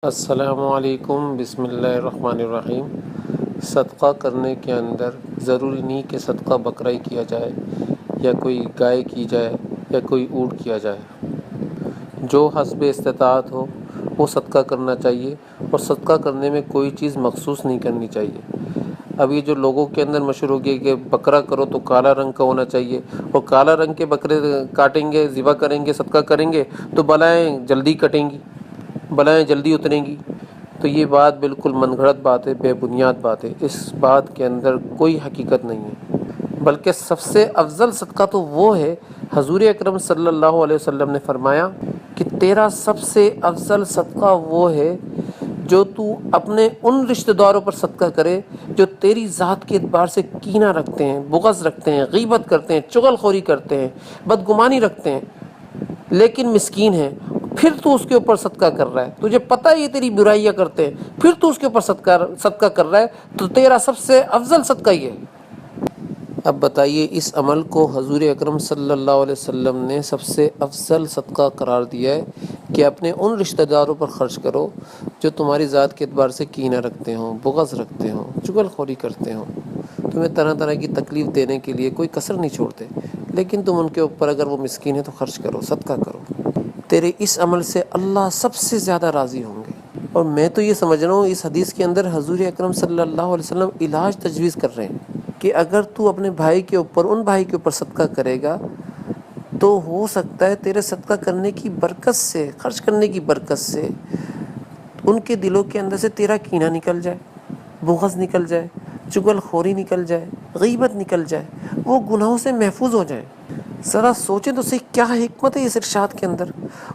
السلام علیکم، بسم اللہ الرحمن الرحیم۔ صدقہ کرنے کے اندر ضروری نہیں کہ صدقہ بکرا ہی کیا جائے یا کوئی گائے کی جائے یا کوئی اونٹ کیا جائے۔ جو حسب استطاعت ہو وہ صدقہ کرنا چاہیے، اور صدقہ کرنے میں کوئی چیز مخصوص نہیں کرنی چاہیے۔ اب یہ جو لوگوں کے اندر مشہور ہو گیا کہ بکرا کرو تو کالا رنگ کا ہونا چاہیے، اور کالا رنگ کے بکرے کاٹیں گے، ذبح کریں گے، صدقہ کریں گے تو بلائیں جلدی کٹیں گی، بلائیں جلدی اتریں گی۔ تو یہ بات بالکل من گھڑت بات ہے، بے بنیاد بات ہے۔ اس بات کے اندر کوئی حقیقت نہیں ہے، بلکہ سب سے افضل صدقہ تو وہ ہے، حضور اکرم صلی اللہ علیہ وسلم نے فرمایا کہ تیرا سب سے افضل صدقہ وہ ہے جو تو اپنے ان رشتہ داروں پر صدقہ کرے جو تیری ذات کے اعتبار سے کینہ رکھتے ہیں، بغض رکھتے ہیں، غیبت کرتے ہیں، چغل خوری کرتے ہیں، بدگمانی رکھتے ہیں، لیکن مسکین ہے۔ پھر تو اس کے اوپر صدقہ کر رہا ہے، تجھے پتہ ہے یہ تیری برائیاں کرتے ہیں، پھر تو اس کے اوپر صدقہ کر رہا ہے، تو تیرا سب سے افضل صدقہ یہ ہے۔ اب بتائیے، اس عمل کو حضور اکرم صلی اللہ علیہ وسلم نے سب سے افضل صدقہ قرار دیا ہے کہ اپنے ان رشتہ داروں پر خرچ کرو جو تمہاری ذات کے اعتبار سے کینہ رکھتے ہوں، بغض رکھتے ہوں، چغل خوری کرتے ہوں، تمہیں طرح طرح کی تکلیف دینے کے لیے کوئی کسر نہیں چھوڑتے، لیکن تم ان کے اوپر اگر وہ مسکین ہے تو خرچ کرو، صدقہ کرو۔ تیرے اس عمل سے اللہ سب سے زیادہ راضی ہوں گے۔ اور میں تو یہ سمجھ رہا ہوں اس حدیث کے اندر حضور اکرم صلی اللہ علیہ وسلم علاج تجویز کر رہے ہیں کہ اگر تو اپنے بھائی کے اوپر، ان بھائی کے اوپر صدقہ کرے گا تو ہو سکتا ہے تیرے صدقہ کرنے کی برکت سے، خرچ کرنے کی برکت سے ان کے دلوں کے اندر سے تیرا کینہ نکل جائے، بغض نکل جائے، چغل خوری نکل جائے، غیبت نکل جائے، وہ گناہوں سے محفوظ ہو جائیں۔ ذرا سوچیں تو صحیح، کیا حکمت ہے اس ارشاد کے اندر،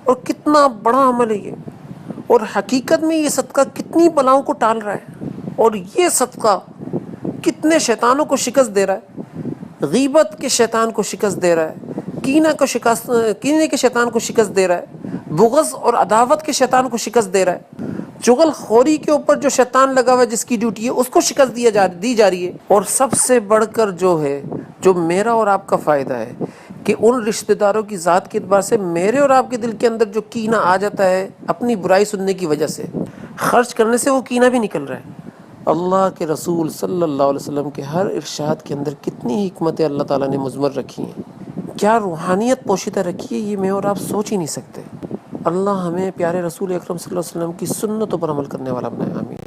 اور کتنا بڑا عمل ہے یہ، اور حقیقت میں یہ صدقہ کتنی بلاؤں کو ٹال رہا ہے، اور یہ صدقہ کتنے شیطانوں کو شکست دے رہا ہے۔ غیبت کے شیطان کو شکست دے رہا ہے، کینے کے شیطان کو شکست دے رہا ہے، بغض اور عداوت کے شیطان کو شکست دے رہا ہے، چغل خوری کے اوپر جو شیطان لگا ہوا ہے، جس کی ڈیوٹی ہے اس کو شکست دی جا رہی ہے۔ اور سب سے بڑھ کر جو ہے، جو میرا اور آپ کا فائدہ ہے کہ ان رشتہ داروں کی ذات کے اعتبار سے میرے اور آپ کے دل کے اندر جو کینہ آ جاتا ہے اپنی برائی سننے کی وجہ سے، خرچ کرنے سے وہ کینہ بھی نکل رہا ہے۔ اللہ کے رسول صلی اللہ علیہ وسلم کے ہر ارشاد کے اندر کتنی حکمتیں اللہ تعالیٰ نے مضمر رکھی ہیں، کیا روحانیت پوشیدہ رکھی ہے، یہ میں اور آپ سوچ ہی نہیں سکتے۔ اللہ ہمیں پیارے رسول اکرم صلی اللہ علیہ وسلم کی سنتوں پر عمل کرنے والا بنائے، آمین۔